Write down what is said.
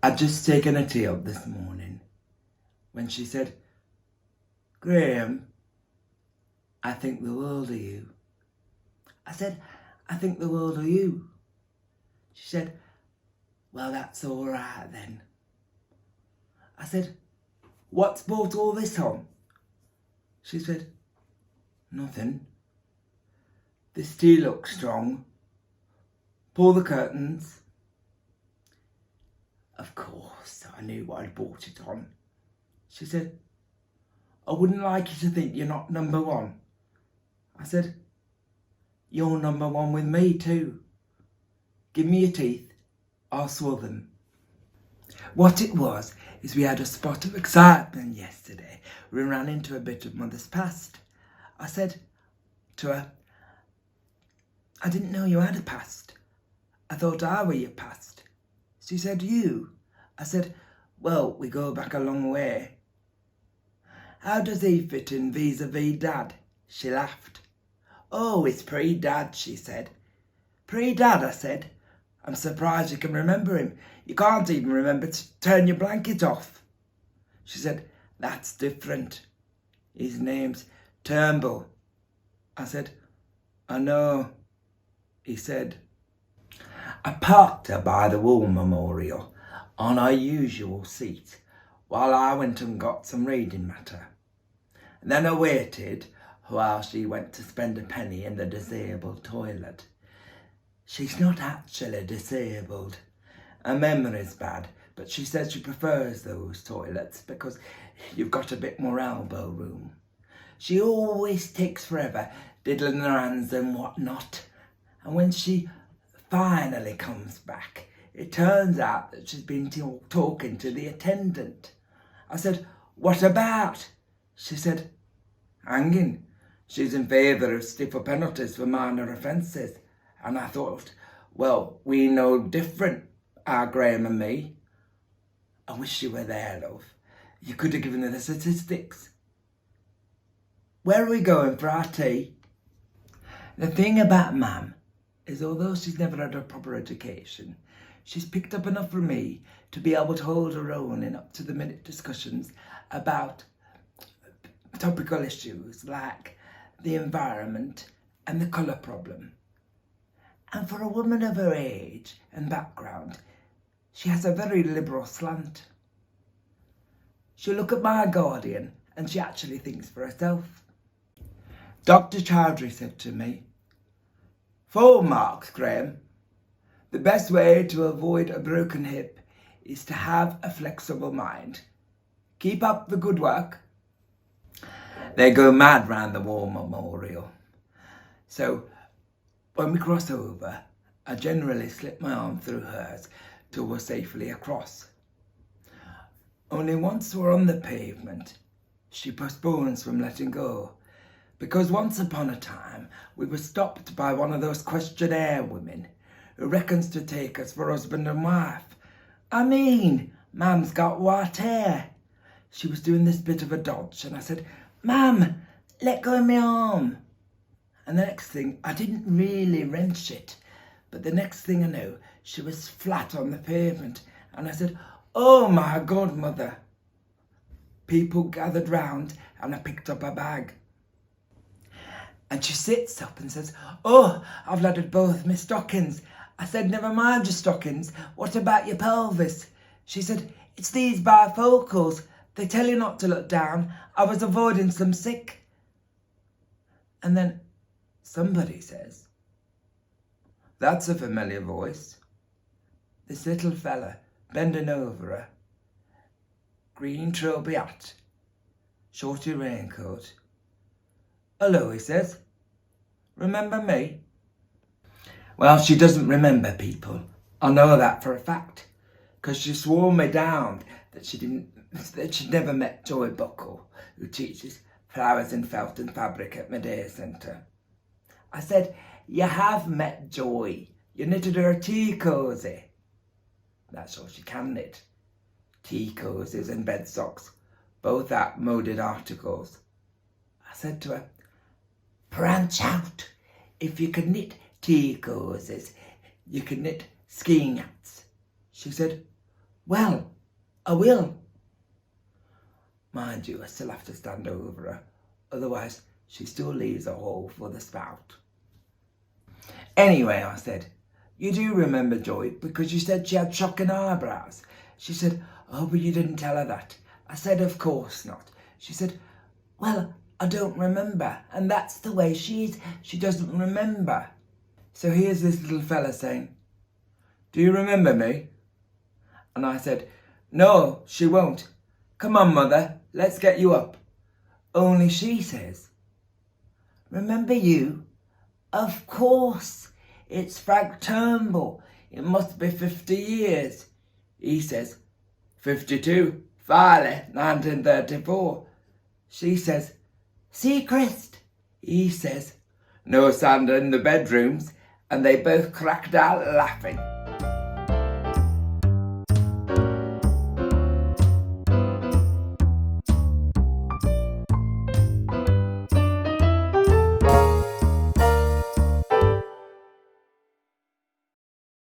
I'd just taken a tea up this morning when she said, "Graham, I think the world of you." I said, "I think the world of you." She said, "Well, that's all right then." I said, "What's brought all this on?" She said, "Nothing. This tea looks strong. Pull the curtains." Of course, I knew what I'd brought it on. She said, "I wouldn't like you to think you're not number one." I said, "You're number one with me too. Give me your teeth, I'll swallow them." What it was is we had a spot of excitement yesterday. We ran into a bit of mother's past. I said to her, "I didn't know you had a past. I thought I were your past." She said, "You?" I said, "Well, we go back a long way." "How does he fit in vis-a-vis Dad?" She laughed. "Oh, it's pre-Dad," she said. "Pre-Dad," I said. "I'm surprised you can remember him. You can't even remember to turn your blanket off." She said, "That's different. His name's Turnbull." I said, "I know." He said. I parked her by the war memorial on our usual seat while I went and got some reading matter. And then I waited while she went to spend a penny in the disabled toilet. She's not actually disabled. Her memory's bad, but she says she prefers those toilets because you've got a bit more elbow room. She always takes forever diddling her hands and whatnot. And when she finally comes back, it turns out that she's been talking to the attendant. I said, "What about?" She said, "Hanging. She's in favour of stiffer penalties for minor offences." And I thought, well, we know different, our Graham and me. I wish you were there, love. You could have given her the statistics. Where are we going for our tea? The thing about Mam is, although she's never had a proper education, she's picked up enough from me to be able to hold her own in up-to-the-minute discussions about topical issues like the environment and the colour problem. And for a woman of her age and background, she has a very liberal slant. She'll look at my Guardian and she actually thinks for herself. Dr. Chowdhury said to me, "Full marks, Graham. The best way to avoid a broken hip is to have a flexible mind. Keep up the good work." They go mad round the war memorial. So when we cross over, I generally slip my arm through hers till we're safely across. Only once we're on the pavement, she postpones from letting go, because once upon a time we were stopped by one of those questionnaire women who reckons to take us for husband and wife. I mean, Mam's got white hair. She was doing this bit of a dodge and I said, "Mam, let go of my arm." And the next thing, I didn't really wrench it, but the next thing I know, she was flat on the pavement. And I said, "Oh my God, Mother." People gathered round and I picked up her bag. And she sits up and says, "Oh, I've loaded both my stockings." I said, "Never mind your stockings. What about your pelvis?" She said, "It's these bifocals. They tell you not to look down. I was avoiding some sick." And then somebody says, "That's a familiar voice." This little fella bending over her, green trilby hat, shorty raincoat. "Hello," he says. "Remember me?" Well, she doesn't remember people. I know that for a fact, because she swore me down that she'd never met Joy Buckle, who teaches flowers and felt and fabric at my day centre. I said, "You have met Joy. You knitted her a tea cosy." That's all she can knit. Tea cosies and bed socks, both outmoded articles. I said to her, "Branch out. If you can knit tea cosies, you can knit skiing hats." She said, Well, I will. Mind you, I still have to stand over her, otherwise she still leaves a hole for the spout. Anyway, I said, you do remember Joy because you said she had shocking eyebrows. She said, oh, but you didn't tell her that. I said, of course not. She said, well, I don't remember, and that's the way she is. She doesn't remember. So here's this little fella saying, do you remember me? And I said, no, she won't. Come on, mother, let's get you up. Only she says, remember you? Of course, it's Frank Turnbull. It must be 50 years. He says, 52, Farley, 1934. She says, Seacrest. He says, no Santa in the bedrooms, and they both cracked out laughing.